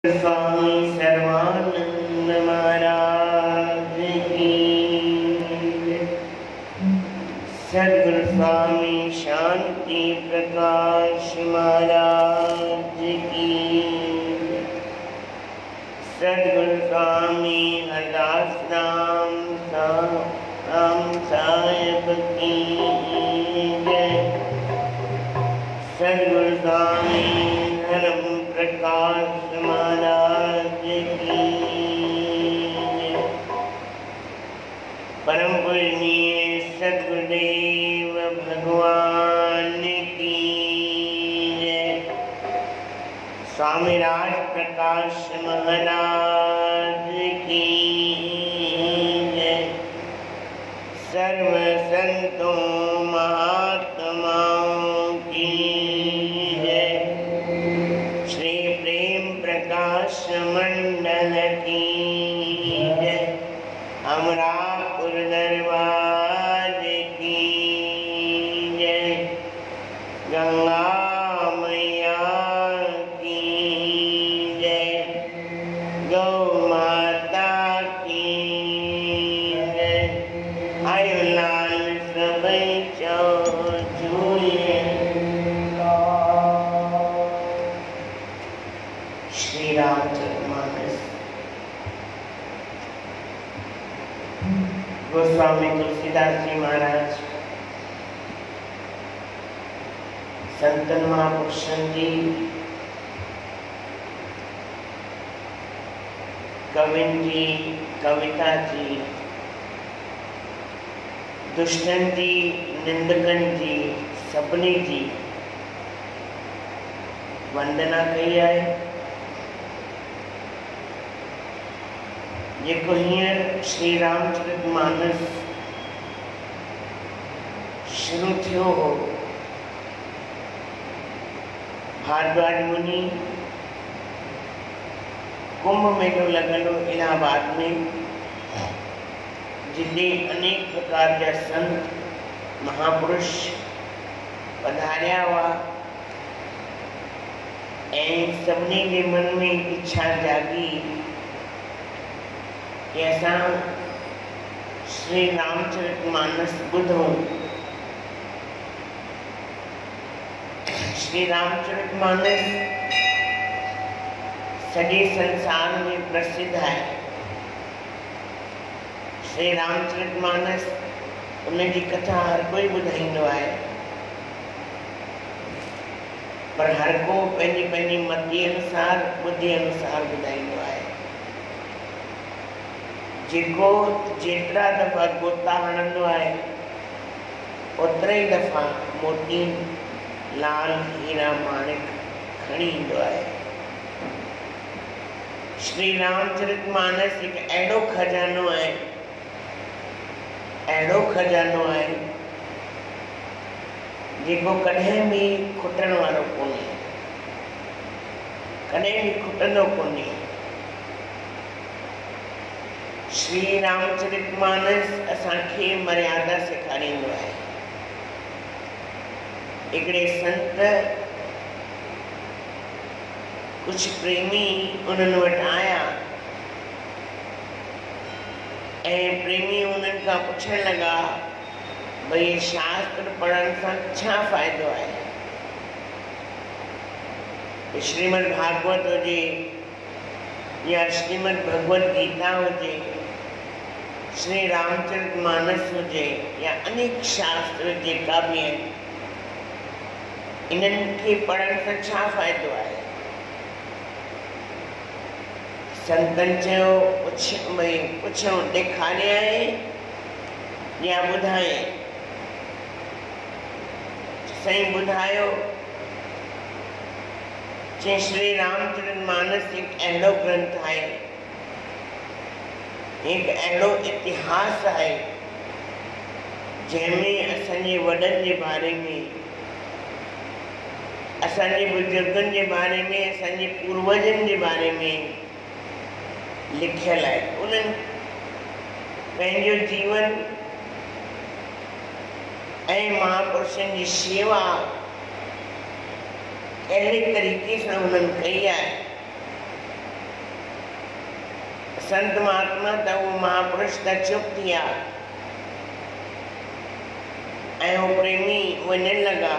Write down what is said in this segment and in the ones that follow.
स्वामी सर्वानंद महाराज की, सद्गुरु स्वामी शांति प्रकाश महाराज की, सद्गुरु स्वामी हरदास राम साहेब की जय। सद्गुरु स्वामी धर्म प्रकाश महाराज की, परम पूजनीय सद्गुरुदेव भगवान की जय। स्वामी राज प्रकाश महाराज की जय। सर्व संतों महात्माओं की जय। श्री प्रेम प्रकाश मंडल की जय। अमरापुर दरबार की जय। गंगा मैया की जय। गौ माता की जय। आयु लाल सबई चौचूये। श्री रामचरितमानस गोस्वामी तुलसीदास जी महाराज संतन महापुरुषन जी, कविन जी, कविता जी, दुष्टन जी, निंदकन जी, सपनी जी वंदना कई है। जेको हींअर श्री रामचरितमानस शुरू थियो हो, भारद्वाज मुनि कुंभ मेलो लगल हो इलाहाबाद में, जिते अनेक प्रकार जा संत महापुरुष पधारिया हुआ ऐं सभिनी जे मन में इच्छा जागी कि असां श्री रामचरितमानस ॿुधूं। श्री रामचरितमानस सॼे संसार में प्रसिद्ध है। श्री रामचरितमानस उनकी कथा हर कोई ॿुधाईंदो आहे, पर हर को पंहिंजी पंहिंजी मति अनुसार बुद्धि अनुसार ॿुधाईंदो आहे। जेको जेतिरा दफ़ा गोता हणंदो आहे ओतिरा ई दफ़ा मोती लाल हीरा माणिक खणी ईंदो आहे। श्री रामचरितमानस हिकु अहिड़ो खजानो आहे, अहिड़ो खजानो आहे जेको कॾहिं बि खुटण वारो कोन्हे, कॾहिं बि खुटंदो कोन्हे। श्री रामचरितमानस असांखे मर्यादा सेखारींदो आहे। हिकिड़े संत कुछ प्रेमी उन्हनि वटि आया ऐं प्रेमी उन्हनि खां पुछण लॻा भई शास्त्र पढ़ण सां छा फ़ाइदो आहे। श्रीमद् भागवत हुजे या श्रीमद् भगवत गीता हुजे, श्री रामचरितमानस हुजे या अनेक शास्त्र जेका भी आहिनि, इन्हनि खे पढ़ण सां छा फ़ाइदो आहे। संतनि चयो पुछो ॾेखारियां या ॿुधायां। साईं ॿुधायो। चई श्री रामचरितमानस हिकु अहिड़ो ग्रंथ आहे, एक अहिड़ो इतिहास है जंहिंमें असांजे वॾनि जे बारे में, असांजे बुजुर्गनि जे बारे में, असांजे पूर्वजनि जे बारे में लिखियल आहे। उन्हनि पंहिंजो जीवन ऐं महापुरुषनि जी शेवा कहिड़े तरीक़े सां उन्हनि कई आहे, संत महात्मा त वो महापुरुष त चुप थिया ऐं वो प्रेमी वञण लगा।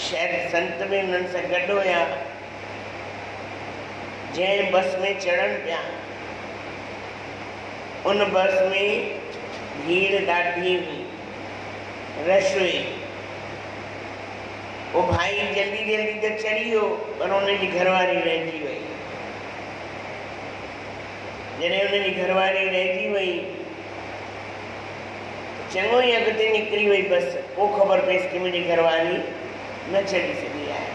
शायद संत भी उन्हनि सां गॾु हुया। जंहिं बस में चढ़नि पिया उन बस में भीड़ ॾाढी हुई, रश हुई। वो भाई जल्दी जल्दी तो चढ़ी हो पर उनकी घरवारी रहिजी वई। जॾहिं उनकी घरवारी रहिजी वई चङो ई अॻिते निकिरी वई बस। पोइ ख़बर पईसि कि मुंहिंजी घरवारी न चढ़ी सघी आहे।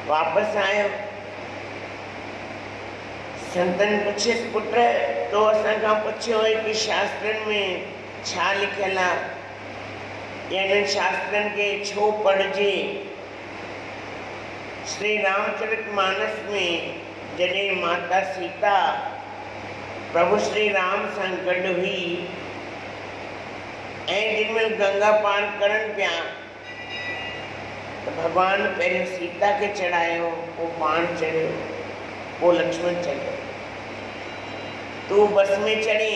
वापसि आयो, संतन पुछियसि पुट तो असां खां पुछियो हुई कि शास्त्रनि में छा लिखियलु आहे या इन्हनि शास्त्रनि खे छो पढ़िजे। श्री रामचरितमानस में जॾहिं माता सीता प्रभु श्री राम सां गॾु हुई ऐं जेॾीमहिल गंगा पार करण पिया तो भगवान पहले सीता के चढ़ायो, पोइ पाण चढ़ियो, पोइ लक्ष्मण चढ़ियो। तू बस में चढ़े,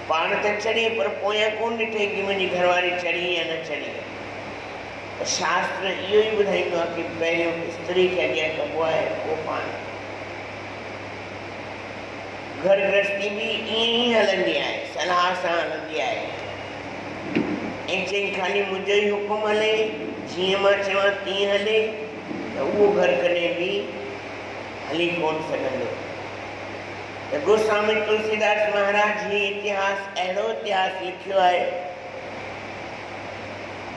पाण त चढ़े पर पोयां कोन ॾिठे कि मुंहिंजी घरवारी चढ़ी या न चढ़ी। तो शास्त्र इहो ई ॿुधाईंदो आहे कि पहिरियों स्त्री खे अॻियां कबो आहे, पोइ पाण। घर गृहस्थी भी ईअं ई हलंदी आहे, सलाह सां हलंदी आहे। ऐं चई खाली मुंहिंजो ई हुकुम हले, जीअं मां चवां तीअं हले, त उहो घर कॾहिं बि हली कोन सघंदो। त गोस्वामी तुलसीदास महाराज ही इतिहास अहिड़ो इतिहास लिखियो आहे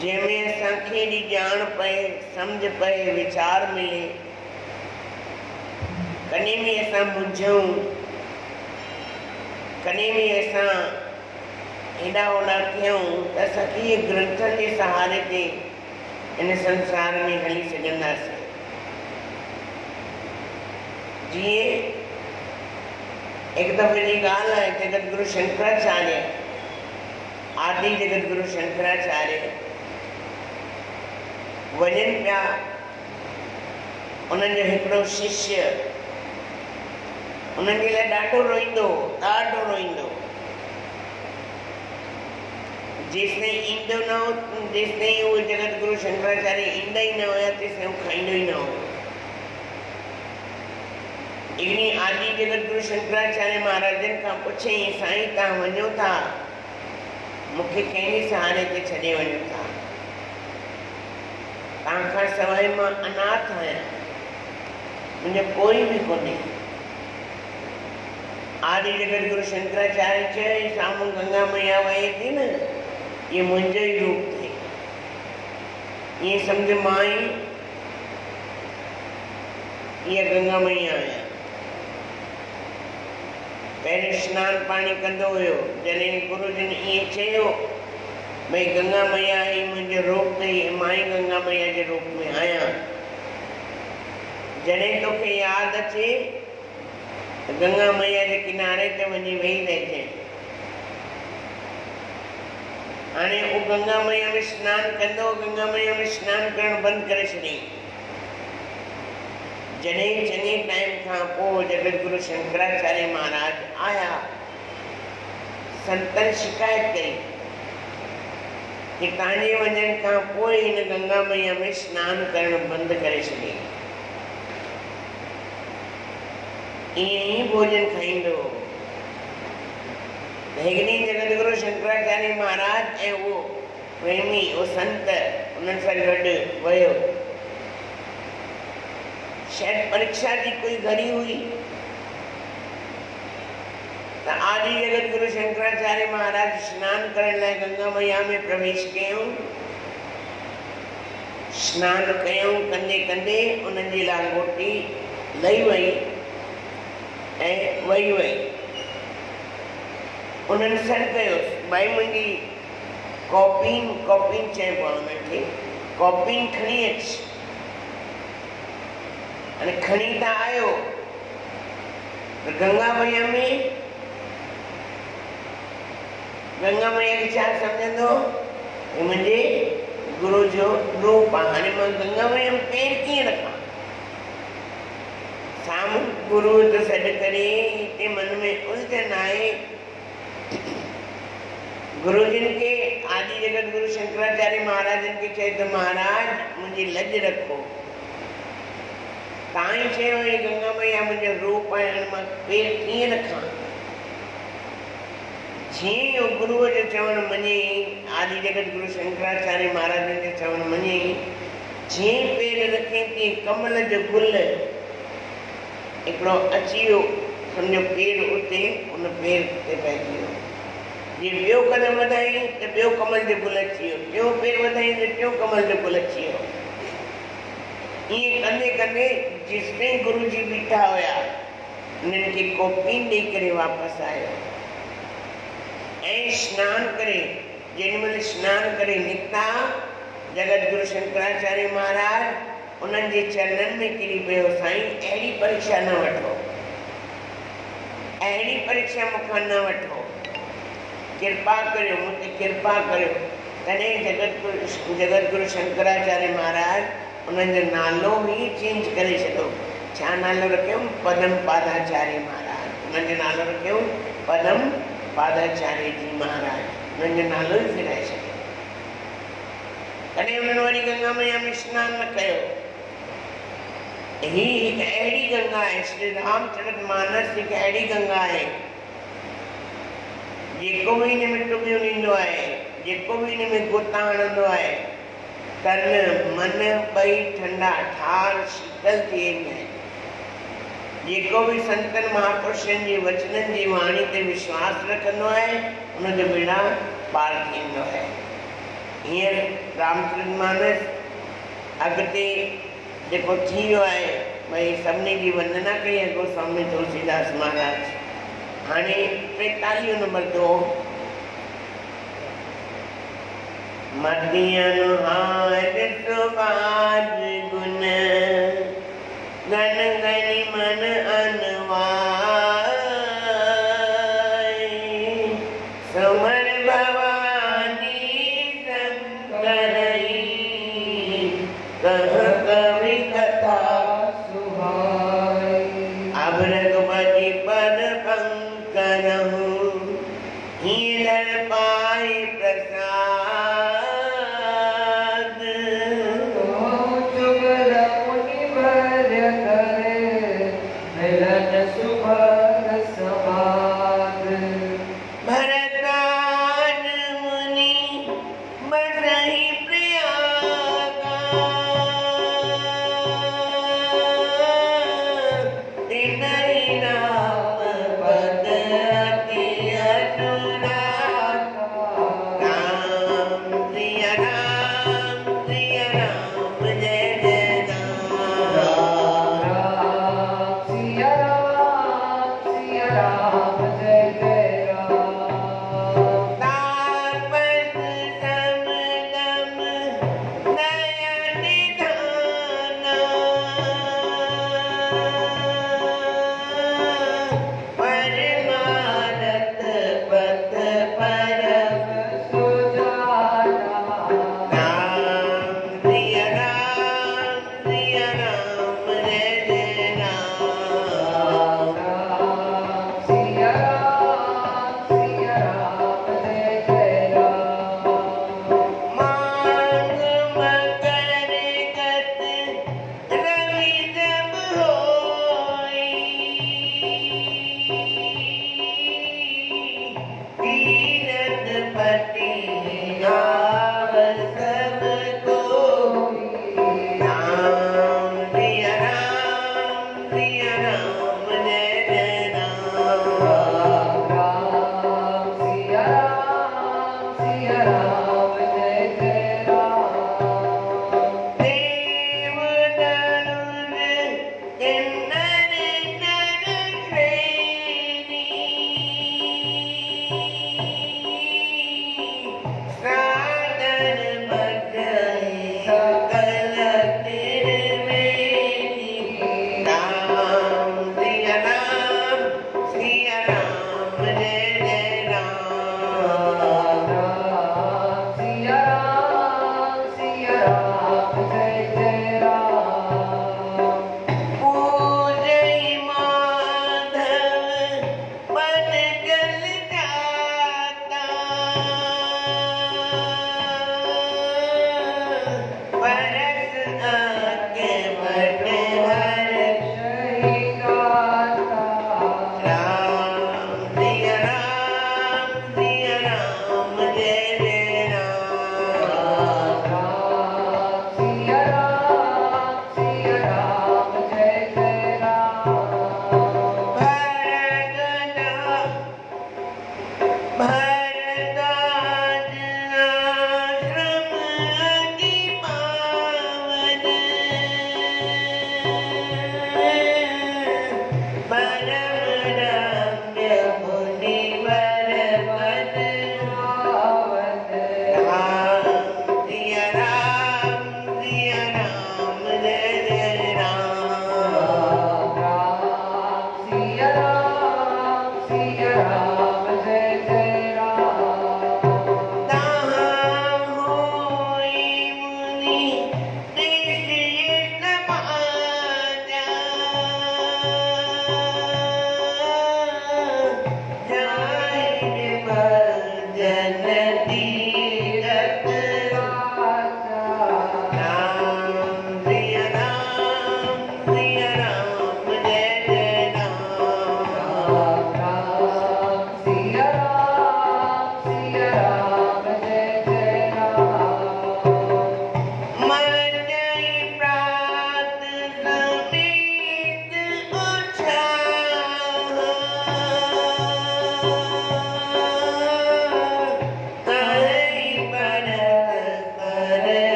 जंहिंमें असांखे एॾी ॼाण पए, सम्झ पए, वीचार मिले। कॾहिं बि असां मुंझूं, कॾहिं बि असां हेॾा होॾा थियूं त असांखे इहे ग्रंथनि जे सहारे ते इन संसार में हली सघंदासीं। जीअं एक दफ़े जी ॻाल्हि आहे, जगत गुरु शंकराचार्य, आदि जगत गुरु शंकराचार्य वञनि पिया। उन्हनि जो हिकिड़ो शिष्य उन्हनि जे लाइ ॾाढो रोईंदो, ॾाढो रोईंदो। जेसिताईं ईंदो न हो, जेसिताईं उहे जगत गुरु शंकराचार्य ईंदा ई न हुया तेसिताईं हू खाईंदो ई न हो। इन्हीं आदि जगत गुरु शंकराचार्य महाराजन खां पुछई, साईं तव्हां वञो था, मूंखे कंहिंजे सहारे ते छॾे वञो था? तव्हां खां सवाइ मां अनाथ आहियां, मुंहिंजो कोई बि कोन्हे। आदि जगत गुरु शंकराचार्य चयो, साम्हूं गंगा मैया वहे थी न, ये मुंहिंजो ई रूप थी। ईअं सम्झ मां ई इहा गंगा मैया आहियां। पहिरें सनानु पाणी कंदो हुयो, जॾहिं गुरुजन ईअं चयो भई गंगा मैया ही मुंहिंजो रूप अथई, मां ई गंगा मैया जे रूप में आहियां। जॾहिं तोखे यादि अचे त गंगा मैया जे किनारे ते वञी वेही रहिजे। हाणे उहो गंगा मैया में सनानु कंदो, गंगा मैया में सनानु करणु बंदि करे छॾियईं। जॾहिं चङे टाइम खां पोइ जगत गुरु शंकराचार्य महाराज आया, संतनि शिकायत कई कि तव्हांजे वञण खां पोइ हिन गंगा मैया में सनानु करणु बंदि करे छॾियईं। ईअं ई भोजन खाईंदो। हिकु ॾींहुं जगत गुरु शंकराचार्य महाराज ऐं उहो प्रेमी, उहो संत उन्हनि सां गॾु वियो। शायद परीक्षा जी कोई घड़ी हुई त आदि जगत गुरु शंकराचार्य महाराज स्नान करण लाइ गंगा मैया में प्रवेश कयूं। स्नान कयूं, कंदे कंदे उन्हनि जी लांगोटी लही वई ऐं वही वई। उन्हनि सॾु कयोसि, भाई मुंहिंजी कॉपीन चइबो आहे उनखे, कॉपीन खणी अच। हाणे खणी त आयो, गंगा मैया में गंगा मैया खे छा सम्झंदो, मुंहिंजे गुरु जो रूप आहे। हाणे मां गंगा मैया में पेर कीअं रखां? साम्हूं गुरु तो सॾ करे हिते मन में उलझन आहे। गुरु जिन के आदि जगत गुरु शंकराचार्य महाराजन के चए तो महाराज मुझे लज रखो। ताई चयो हे गंगा मैया मुझे रूप आहे मां पेर कीअं रखां। जीअं गुरुअ जो चवण मञे, आदि जगत गुरु शंकराचार्य महाराजन जो चवण मञे, जीअं पेर रखे तीअं कमल जो गुल हिकिड़ो अची वियो, सम्झो पेर उते उन पेर ते पइजी वियो। जे ॿियो कदम वधाई त ॿियो कमल जो गुल अची वियो, टियों पेर वधाई त टियों कमल जो गुल अची वियो। ईअं कंदे कंदे जेसिताईं गुरु जी बीठा हुया उन्हनि खे कोपी ॾेई करे वापसि आयो ऐं सनानु करे, जेॾीमहिल सनानु करे निकिता जगत गुरु शंकराचार्य महाराज उन्हनि जे चरणनि में किरी पियो, साईं अहिड़ी परीक्षा न वठो, अहिड़ी परीक्षा मूंखां न वठो, कृपा करियो, मूं ते कृपा करियो। तॾहिं जगत गुरु शंकराचार्य महाराज उन्हनि जो नालो ई चेंज करे छॾियो। छा नालो रखियो? पदम पादाचार्य महाराज। उन्हनि जो नालो रखियो पदम पादाचार्य जी महाराज, उन्हनि जो नालो ई फिराए छॾियो। तॾहिं उन्हनि वरी गंगा मैया में सनानु न कयो। ही हिकु अहिड़ी गंगा आहे, श्री रामचरित मानस हिकु अहिड़ी गंगा आहे जेको बि हिन में टुॿियो ईंदो आहे, जेको बि हिन में गोता हणंदो आहे, तन मन ॿई ठंडा ठार शीतल थी वेंदा आहिनि। जेको बि संतनि महापुरुषनि जे वचननि जी वाणी ते विश्वास रखंदो आहे उनजो बेड़ा पार थींदो आहे। हींअर रामचरित मानस अॻिते जेको थी वियो आहे, भई सभिनी जी वंदना कई आहे गोस्वामी तुलसीदास महाराज। हाणे 43 नंबर दो मदियन हार सुबाज गुण गन गनि मन अनवाई सुमर भवानी शंकरई कह कवि कथा सुहाई। अब रघुपति पद पंकरहु हीर पाई प्रसाद जुगल मुनि वर करे मिलन सुभग समाद। भरद्वाज मुनि बसहि प्रयागा तिनहि राम पद अति अनुराग। राम सिया राम जय जय राम। राम सिया राम जय जय राम। तापस समदम दया निधाना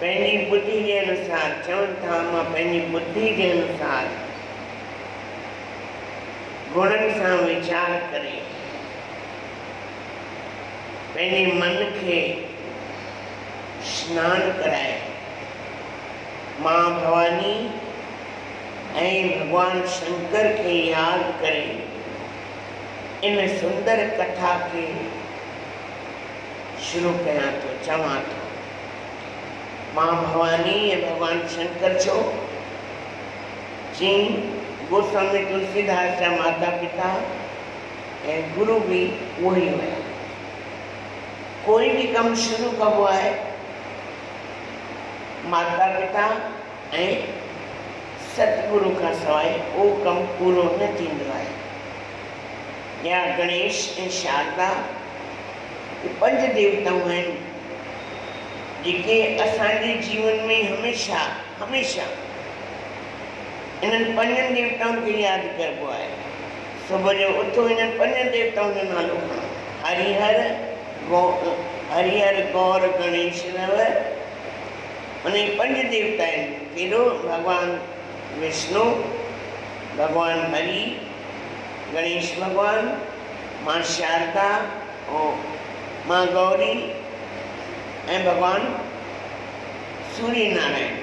पंहिंजी बुद्धि के अनुसार चवनि था मां पंहिंजी बुद्धि के अनुसार गुणनि सां वीचार करे पंहिंजे मन के स्नान कराए मां भवानी ऐं भगवान शंकर के याद करे इन सुंदर कथा के शुरू कयां तो चवां तो मां भवानी ऐं भगवान शंकर छो जी गोस्वामी तुलसीदास जा माता पिता ऐं गुरु भी वही हुआ। कोई भी कम शुरू कबो है माता पिता ऐं सतगुरु का सवाइ वो कम पूरो न थींदो है। या गणेश ऐं शारदा ये पंज देवताऊं आहिनि जेके असांजे जीवन में हमेशा हमेशा इन्हनि पंजनि देवताउनि खे यादि करबो आहे। सुबुह जो उथो इन्हनि पंजनि देवताउनि जो नालो खणो। हरिहर गौर गणेश रव उन पंज देवता आहिनि। कहिड़ो भगवान विष्णु, भगवान हरि, गणेश भगवान, मां शारदा और मां गौरी ऐं भगवान सूर्य नारायण।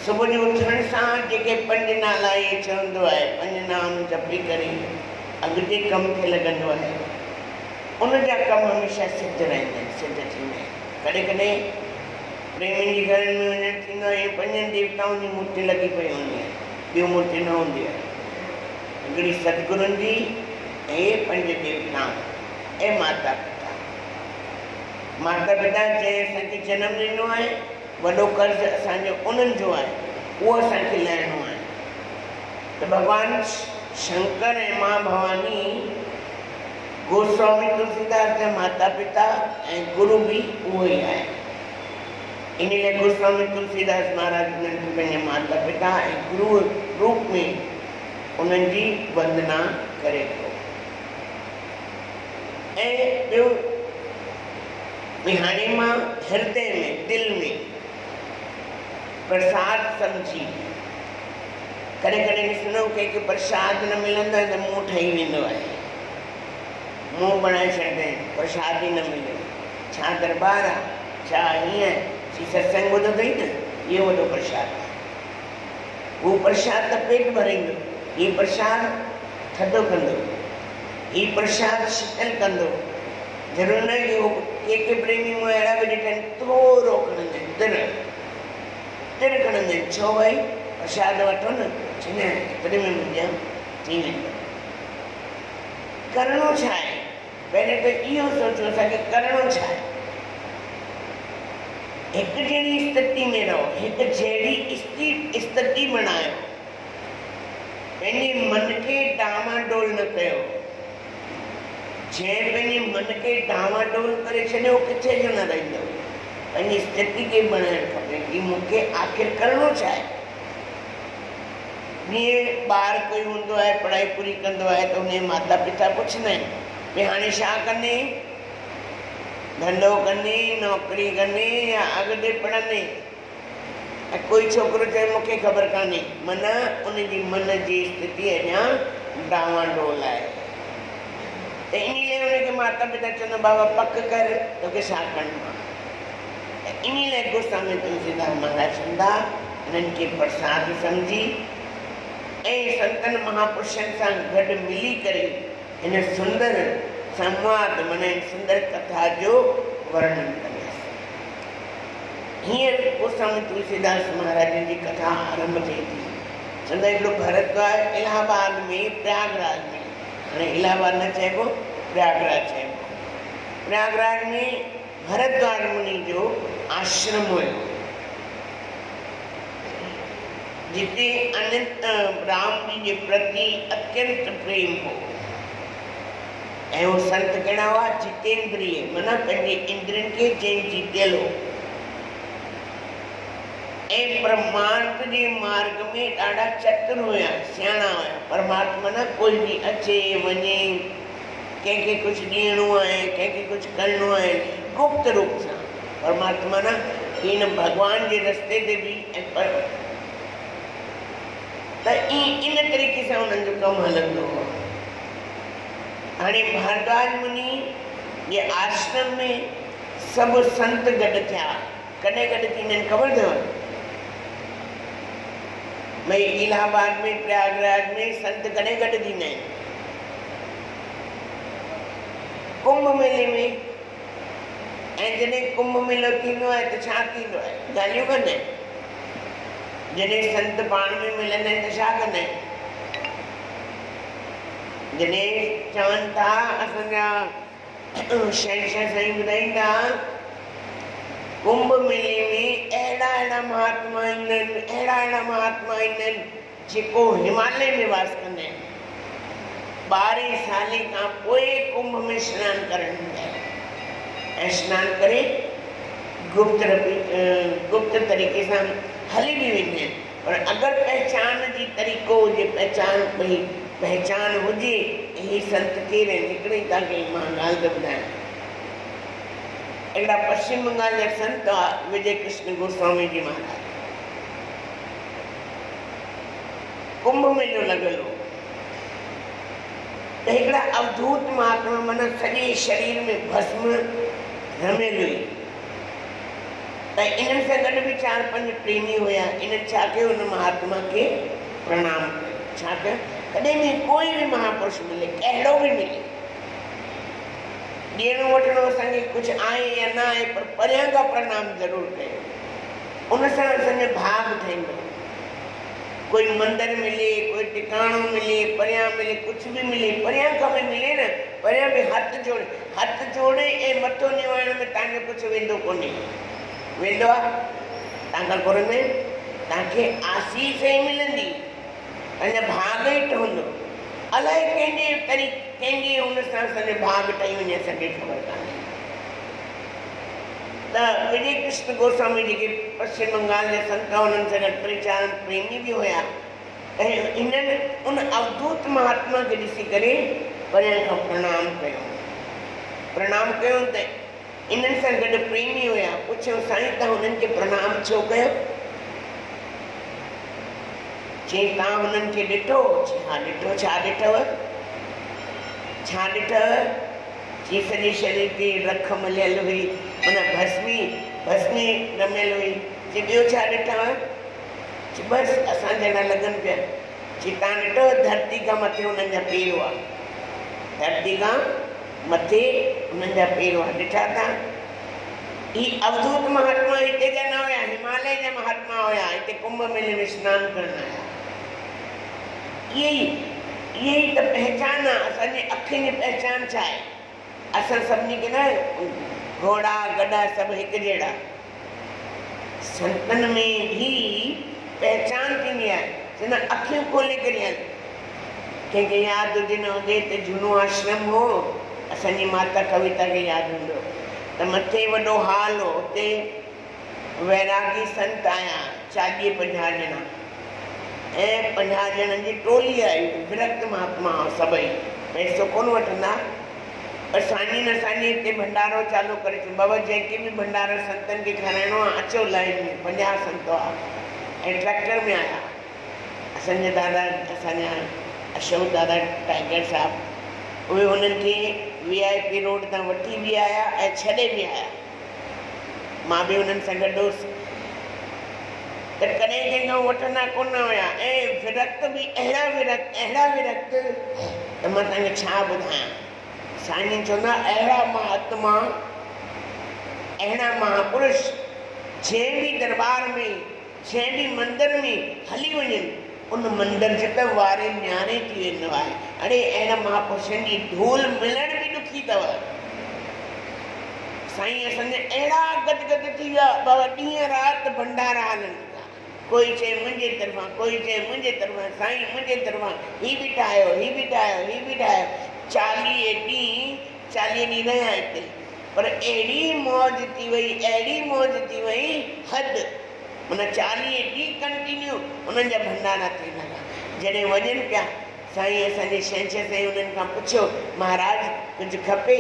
सुबुह जो उथण सां जेके पंज नाला इहे चवंदो आहे, पंज नाम जपी करे अॻिते कम थे लॻंदो आहे, उन जा कम हमेशह सिद्ध रहंदा आहिनि, सिद्ध थींदा आहिनि। कॾहिं कॾहिं प्रेमियुनि जे घरनि में वञणु थींदो आहे पंजनि देवताउनि जी मूर्ति लॻी पई हूंदी आहे, ॿियो मूर्ति न हूंदी आहे। हिकिड़ी सतगुरुनि जी ऐं इहे पंज देवता ऐं माता पिता। माता पिता जंहिं असांखे जनमु ॾिनो आहे वॾो कर्ज़ु असांजो उन्हनि जो आहे, उहो असांखे लहिणो आहे। त भॻवानु शंकर ऐं मां भवानी गोस्वामी तुलसीदास जा माता पिता ऐं गुरु भी उहो ई आहे। इन लाइ गोस्वामी तुलसीदास महाराज उन्हनि खे पंहिंजे माता पिता ऐं गुरु रूप में उन्हनि जी वंदना करे थो। ऐं ॿियो हाणे मां हृदय में दिलि में प्रसाद सम्झी कॾहिं कॾहिं ॾिसंदो कंहिंखे प्रसाद न मिलंदो आहे त मुंहुं ठही वेंदो आहे, मुंहुं बनाए छॾींदा आहिनि, प्रसाद ई न मिलियो, छा दरबार आहे, छा हीअं सी सत्संग ॿुधो अथई न, इहो वॾो प्रसाद आहे। उहो प्रसाद त पेट भरींदो, हीउ प्रसाद थधो कंदो, हीउ प्रसाद शीतल कंदो। ज़रूरु न की उहो के प्रेमी मूं अहिड़ा बि ॾिठा आहिनि थोरो खणंदा आहिनि, तिर खणंदा आहिनि। छो भई प्रसाद वठो न, चवंदा आहिनि एतिरे में मिल ॼाओ थी वेंदो। करिणो छा आहे? पहले तो इहो सोचो असांखे करिणो छा आहे। हिकु जहिड़ी स्थिति में रहो, हिकु जहिड़ी स्थिति बणायो, पंहिंजे मन खे डामाडोल न कयो। जंहिं पंहिंजे मन खे डामाडोल करे छॾियो किथे जो न रहंदो। पंहिंजी स्थिति खे बनाइणु खपे कि मूंखे आख़िर करिणो छा आहे। जीअं ॿार कोई हूंदो आहे पढ़ाई पूरी कंदो आहे त उनजे माता पिता पुछंदा आहिनि भई हाणे छा कंदे, धंधो कंदे, नौकरी कंदे या अॻिते पढ़ंदे। ऐं कोई छोकिरो चए मूंखे ख़बर कान्हे, माना उनजी मन जी स्थिति अञा डावाडोल आहे। त इन लाइ उनखे माता पिता चवंदा बाबा पक कर तोखे छा करिणो आहे। इन लाइ गोस्वामी तुलसीदास महाराज चवंदा हिननि खे प्रसाद सम्झी ऐं संतन महापुरुषनि सां गॾु मिली करे हिन सुंदर संवाद माना सुंदर कथा जो वर्णन कंदासीं। हींअर गोस्वामी तुलसीदास महाराज जी कथा आरंभ थिए थी। चवंदा हिकिड़ो भरद्वाज इलाहाबाद में प्रयागराज में, हाणे इलाहाबाद न चइबो प्रयागराज चइबो। प्रयागराज में भरद्वाज मुनि जो आश्रम हुयो जिते अनंत राम जी जे प्रति अत्यंत प्रेम हो। ऐं वो संत कहिड़ा हुआ? जितेंद्रिय, माना पंहिंजे इंद्रियनि खे जंहिं जीतियल हो ऐं परमार्थ जे मार्ग में ॾाढा चतुर हुया, सियाणा हुया। परमात्मा न कोई बि अचे वञे, कंहिंखे कुझु ॾियणो आहे, कंहिंखे कुझु करिणो आहे, गुप्त रूप सां परमात्मा न कि इन भगवान जे रस्ते ते भी इन तरीक़े से उन्हनि जो कमु हलंदो हो। हाणे भारद्वाज मुनि जे आश्रम में सभु संत गॾु थिया। कॾहिं गॾु थींदा आहिनि ख़बर अथव? भई इलाहाबाद में प्रयागराज में संत कॾहिं गॾु थींदा आहिनि? कुंभ मेले में। ऐं जॾहिं कुंभ मेलो थींदो आहे त छा थींदो आहे? ॻाल्हियूं कंदा आहिनि। जॾहिं संत पाण में मिलंदा आहिनि त छा कंदा आहिनि? जॾहिं चवनि था असांजा शहंशाह साईं ॿुधाईंदा कुंभ मेले में अहिड़ा महात्मा ईंदा आहिनि, अहिड़ा महात्मा ईंदा आहिनि जेको हिमालय में वास कंदा आहिनि। 12 साल खां पोइ कुंभ में सनानु करणु ईंदा आहिनि ऐं सनानु करे गुप्त तरीक़े सां हली भी वेंदा आहिनि। पर अगरि पहचान जी तरीक़ो हुजे, पहचान हुजे, ही संत केरु आहिनि? हिकिड़े तव्हांखे मां ॻाल्हि थो ॿुधायां। अहिड़ा पश्चिम बंगाल जा संत विजय कृष्ण गोस्वामी जी महाराज। कुंभ मेलो लॻल हो त हिकिड़ा अवधूत महात्मा माना सॼे शरीर में भस्म रमियल हुई। त इन्हनि सां गॾु बि 4-5 प्रेमी हुया। इन्हनि छा कयो? उन महात्मा खे प्रणाम कयो। छा कयो? कॾहिं बि कोई भी महापुरुष मिले, कहिड़ो भी मिले, ॾियणो वठणो असांखे कुझु आहे या न आहे, पर परियां खां प्रणाम ज़रूरु कयो। उन सां असांजो भाव ठहींदो। कोई मंदिर मिले, कोई टिकाणो मिले, परियां मिले, कुझु भी मिले, परियां खां भी मिले न, परियां भी हथ जोड़े ऐं मथो निवाइण में तव्हांजो कुझु वेंदो कोन्हे। वेंदो आहे तव्हांखां घुरंदे तव्हांखे आसीस ई मिलंदी, अञा भाग ई ठहंदो। अलाए कंहिंजे हुन सां असांजो भाग ठही वञे असांखे ख़बर कान्हे। त विजय कृष्ण गोस्वामी जेके पश्चिम बंगाल जे संत हुननि सां गॾु 3-4 प्रेमी भी हुया ऐं इन्हनि उन अवधूत महात्मा खे ॾिसी करे परियां खां प्रणाम कयो त इन्हनि सां गॾु प्रेमी हुया। पुछियो साईं तव्हां हुननि खे प्रणाम छो कयो? चई तव्हां हुननि खे ॾिठो? हा ॾिठो। छा ॾिठव? चई सॼे शरीर ते रख मलियल हुई, माना भस्मी रमियल हुई। चई ॿियो छा ॾिठव? चई बसि असां जहिड़ा लॻनि पिया। चई तव्हां ॾिठो धरती खां मथे हुननि जा पेर हुआ? धरती खां मथे हुननि जा पेर हुआ, ॾिठा तव्हां? ही अवधूत महात्मा हिते जा न हुया, हिमालय जा महात्मा हुया। हिते कुंभ मेले में सनानु करणु आया। यही त पहचान आहे। असांजी अखियुनि जी पहचान छा आहे? असां सभिनी खे न घोड़ा गधा सभु हिकु जहिड़ा। संतनि में भी पहचान थींदी आहे। चवंदा अखियूं खोले करे हल। कंहिंखे यादि हुजे न हुजे त झूनो आश्रम हो, असांजी माता कविता खे यादि हूंदो त मथे वॾो हाल हो, हुते वैरागी संत आया 40-50 ॼणा ऐं 50 ॼणनि जी टोली आई। विरक्त महात्मा सभई, पैसो कोन वठंदा, पर साईं न असांजे हिते भंडारो चालू करे छॾियो। बाबा जंहिंखे बि भंडारो संतनि खे खाराइणो आहे अचो लाइन में। 50 संत हुआ ऐं ट्रैक्टर में आया। असांजे दादा, असांजा अशोक दादा टाइगर साहब, उहे हुननि खे VIP रोड तां वठी बि आया ऐं छॾे बि आया। मां बि हुननि सां गॾु हुउसि। त कॾहिं कंहिंखां वठंदा कोन हुया ऐं विरक्त बि अहिड़ा विरक्त त मां तव्हांखे छा ॿुधायां। साईं चवंदा अहिड़ा महात्मा, अहिड़ा महापुरुष जंहिं बि दरबार में, जंहिं बि मंदिर में हली वञनि, उन मंदिर जो त वारे न्यारे थी वेंदो आहे। अड़े अहिड़ा महापुरुषनि जी धूल मिलण बि ॾुखी अथव। साईं असांजा अहिड़ा गदगद थी विया, बाबा ॾींहं राति भंडारा हलनि था। कोई चए मुंहिंजे तरफ़ां, कोई चए मुंहिंजे तरफ़ां, साईं मुंहिंजे तरफ़ां, ही बि ठाहियो, ही बि ठाहियो, ही बि ठाहियो। 40 ॾींहं रहिया हिते, पर अहिड़ी मौज थी वई हद। माना 40 ॾींहं कंटिन्यू उन्हनि जा भंडारा थी लॻा। जॾहिं वञनि पिया, साईं असांजे शहंशाह साईं उन्हनि खां पुछियो महाराज कुझु खपे?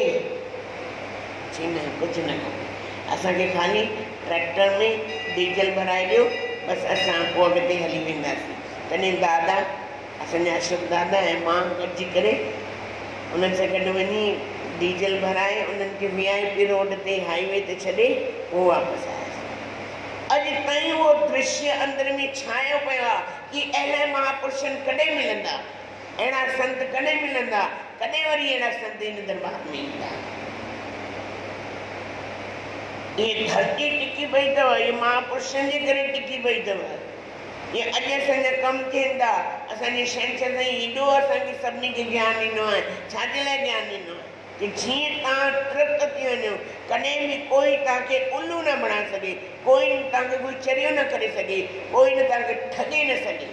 चई न कुझु न खपे। असांखे खाली ट्रैक्टर में डीजल भराए ॾियो, बसि असां पोइ अॻिते हली वेंदासीं। तॾहिं दादा, असांजा अशोक दादा ऐं मां गॾिजी करे उन्हनि सां गॾु वञी डीजल भराए उन्हनि खे VIP रोड ते हाईवे ते छॾे पोइ वापसि आयासीं। अॼु ताईं उहो दृश्य अंदरि में छायो पियो आहे कि अहिड़ा महापुरुषनि कॾहिं मिलंदा, अहिड़ा संत कॾहिं मिलंदा, कॾहिं वरी अहिड़ा संत इन दरबार में ईंदा। ये धरती टिकी पई अथव, ये महापुरुषनि जे करे टिकी पई अथव। ये अॼु असांजा कमु थियनि था, असांजे छंछर साईं एॾो असांखे सभिनी खे ज्ञान ॾिनो आहे। छाजे लाइ ज्ञान ॾिनो आहे कि जीअं तव्हां तृप्त थी वञो, कॾहिं बि कोई तव्हांखे उल्लू न बणाए सघे, कोई तव्हांखे कोई चरियो न करे सघे, कोई न तव्हांखे ठगे न सघे।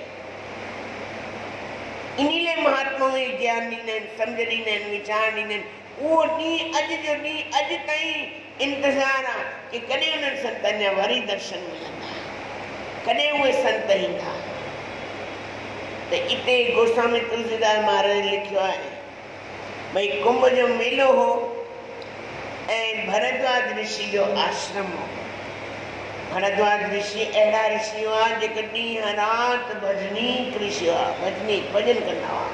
इन लाइ महात्माऊं ज्ञान ॾींदा आहिनि, सम्झ ॾींदा आहिनि, वीचार ॾींदा आहिनि। उहो ॾींहुं अॼु जो ॾींहुं अॼु ताईं इंतज़ारु आहे कि कॾहिं उन्हनि संतनि जा वरी दर्शन मिलंदा, कॾहिं उहे संत ईंदा। त इते गोस्वामी तुलसीदास महाराज लिखियो आहे भई कुंभ जो मेलो हो ऐं भरद्वाज ऋषि जो आश्रम हो। भरद्वाज ऋषि अहिड़ा ऋषि हुआ जेके ॾींहुं राति भजनी ऋषि हुआ, भजन कंदा हुआ।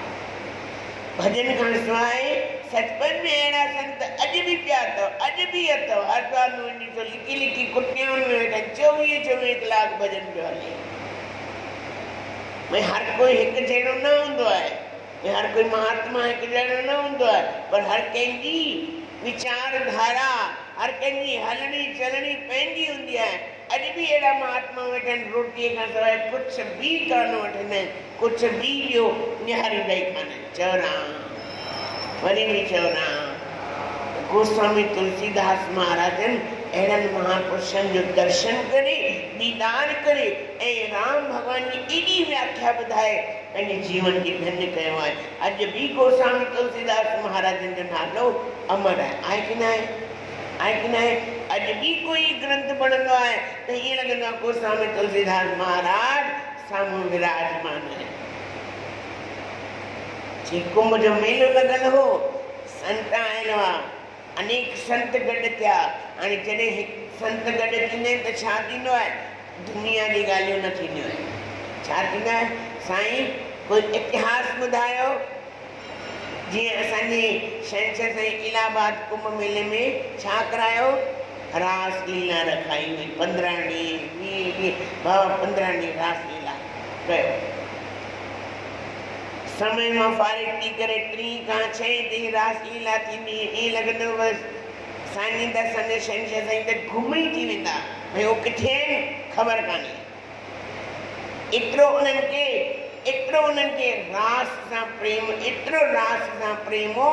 भजन खां सवाइ सचपच में अहिड़ा संत अॼु बि पिया अथव, अॼु बि अथव। हरिद्वार में वञी तो लिकी लिकी कुटियाउनि में वेठा 24 कलाक भजन पियो हले। भई हर कोई हिकु जहिड़ो न हूंदो आहे, हर कोई महात्मा हिकु जहिड़ो न हूंदो आहे, पर हर कंहिंजी विचारधारा, हर कंहिंजी हलणी चलणी पंहिंजी हूंदी आहे। अॼु बि अहिड़ा महात्मा वेठा आहिनि, रोटीअ खां सवाइ कुझु बि कान वठंदा आहिनि, कुझु बि ॿियो निहारींदा ई कान आहिनि। चवरा वरी बि चवरा गोस्वामी तुलसीदास महाराजनि अहिड़नि महापुरुषनि जो दर्शन करे, दीदार करे ऐं राम भॻवान जी एॾी व्याख्या ॿुधाए पंहिंजे जीवन खे धन्य कयो आहे। अॼु बि गोस्वामी तुलसीदास महाराजनि जो नालो अमर आहे कि न आहे? आहे कि न आहे? अॼु बि कोई ग्रंथ पढ़ंदो आहे त ईअं लॻंदो आहे गोस्वामी तुलसीदास महाराज साम्हूं विराजमान आहे। कुंभ जो मेलो लॻल हो, संत आयल हुआ, अनेक संत गॾु थिया। हाणे जॾहिं हिकु संत गॾु थींदा आहिनि त छा थींदो आहे? दुनिया जी ॻाल्हियूं न थींदियूं आहिनि। छा थींदो आहे? साईं कोई इतिहास ॿुधायो। जीअं असांजे छंछर साईं इलाहाबाद कुंभ मेले में छा करायो? रास लीला रखाई हुई। 15 ॾींहं 20 ॾींहं 15 ॾींहं रास लीला कयो। समय मां फारिग थी करे 3 खां 6 ताईं रास लीला थींदी। ईअं लॻंदो बसि साईं दर्शन छंछर साईं त घुम ई थी वेंदा, भई उहो किथे आहिनि ख़बर कान्हे। एतिरो उन्हनि खे रास सां प्रेम, एतिरो रास सां प्रेम हो,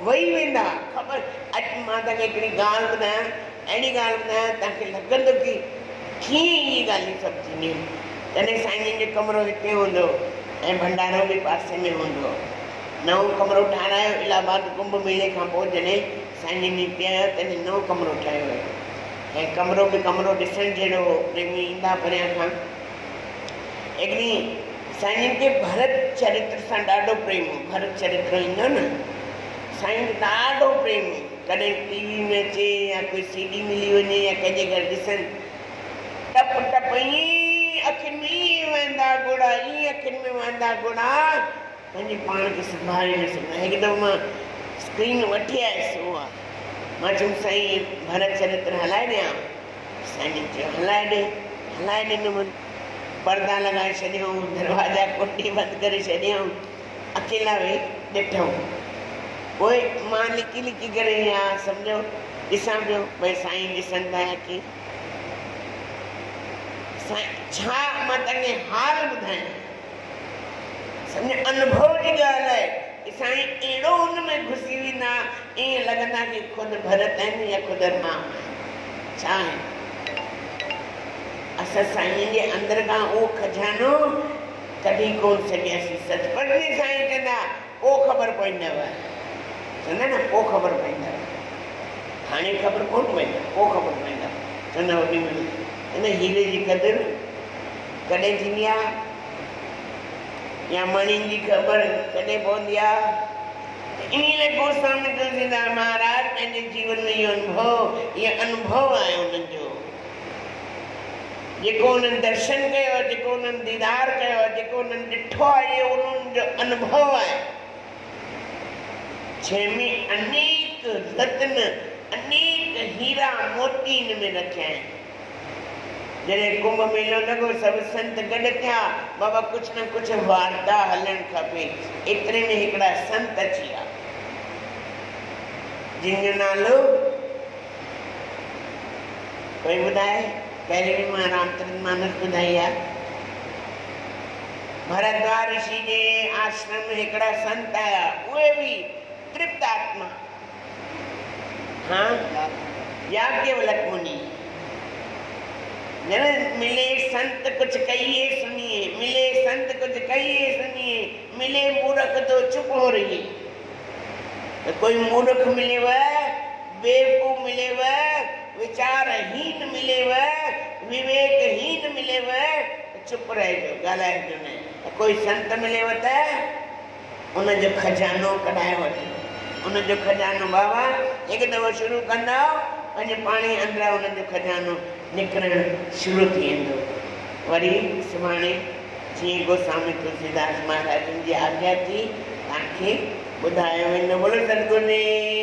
वही वेंदा। ख़बर अॼु मां तव्हांखे हिकिड़ी ॻाल्हि ॿुधायां, अहिड़ी ॻाल्हि ॿुधायां तव्हांखे लॻंदो कि कीअं इहे ॻाल्हियूं सभु थींदियूं। तॾहिं साईं जो कमरो हिते हूंदो ऐं भंडारो बि पासे में हूंदो। नओं कमरो ठाहिरायो इलाहाबाद कुंभ मेले खां पोइ जॾहिं साईं जी नीति आयो तॾहिं नओं कमरो ठाहियो वियो ऐं कमरो बि कमरो ॾिसणु जहिड़ो हो। प्रेमी ईंदा परियां खां। हिकिड़ी साईं खे भरत चरित्र सां ॾाढो प्रेम हो। भरत चरित्र ईंदो न, साईं खे ॾाढो प्रेम हो। कॾहिं TV में अचे या कोई CD मिली वञे या कंहिंजे घर ॾिसनि, टप टप ईअं अखियुनि में ईअं वहंदा घोड़ा, ईअं अखियुनि में वहंदा घोड़ा, पंहिंजे पाण खे संभाले न सघंदा। हिकु दफ़ो मां स्क्रीन वठी आयसि, उहो आहे। मां चयुमि साईं भरत चरित्र हलाए ॾियां? साईं चयो हलाए ॾे। हलाए ॾिनमि। पर्दा लॻाए छॾियऊं, दरवाजा कुंडी बंदि करे छॾियऊं, अकेला वेही ॾिठऊं। पोइ मां लिकी लिकी करे या सम्झो ॾिसां पियो भई साईं ॾिसनि था की साईं छा मां तव्हांखे हाल ॿुधायां। सम्झो अनुभव जी ॻाल्हि आहे कि साईं अहिड़ो हुन में घुसी वेंदा, ईअं लॻंदा कि ख़ुदि भरत आहिनि या ख़ुदि राम आहिनि। छा आहे असां साईं जे अंदर खां उहो खजानो कढी कोन सघियासीं। सचपच में साईं चवंदा पोइ ख़बर पवंदव, चवंदा न पोइ ख़बर पवंदव। हाणे ख़बर कोन पवंदव, पोइ ख़बर पवंदव। चवंदा ओॾी महिल हिन हीरे जी क़दुरु कॾहिं थींदी आहे या मणियुनि जी ख़बर कॾहिं पवंदी आहे। इन लाइ गोस्वामी तुलसीदास महाराज पंहिंजे जीवन में इहो अनुभव आहे उन्हनि जो, जेको उन्हनि दर्शन कयो, जेको उन्हनि दीदार कयो, जेको उन्हनि ॾिठो आहे, इहो उन्हनि जो अनुभव आहे, जंहिंमें अनेक रत्न, अनेक हीरा मोती इन में रखिया आहिनि। जॾहिं कुंभ मेलो लॻो, सभु संत गॾु थिया, बाबा कुझु न कुझु वार्ता हलणु खपे। एतिरे में हिकिड़ा संत अची विया, जिन जो नालो कोई ॿुधाए? पहले भी मां रामचरितमानस ॿुधाई आहे। भरद्वाज ऋषि जे आश्रम में हिकिड़ा संत आया, उहे बि तृप्त आत्मा, हाँ, याज्ञवल्क मुनि। जब मिले संत कुछ कहिए सुनिए, मिले संत कुछ कहिए सुनिए, मिले मूर्ख तो चुप हो रही। तो कोई मूर्ख मिलेव, बेवकूफ मिलेव, विचारहीन मिलेव, विवेकहीन मिलेव, तो चुप रहिजो, ॻाल्हाइजो न। कोई संत मिलेव त उनजो खजानो कढाए वठो, उनजो खजानो बाबा हिकु दफ़ो शुरू कंदा, पंहिंजे पाण ई अंदरां उनजो खजानो निकिरणु शुरू थी वेंदो। वरी सुभाणे जीअं गोस्वामी तुलसीदास महाराजनि जी आज्ञा थी तव्हांखे ॿुधायो वेंदो। बोलो सतगुरु देव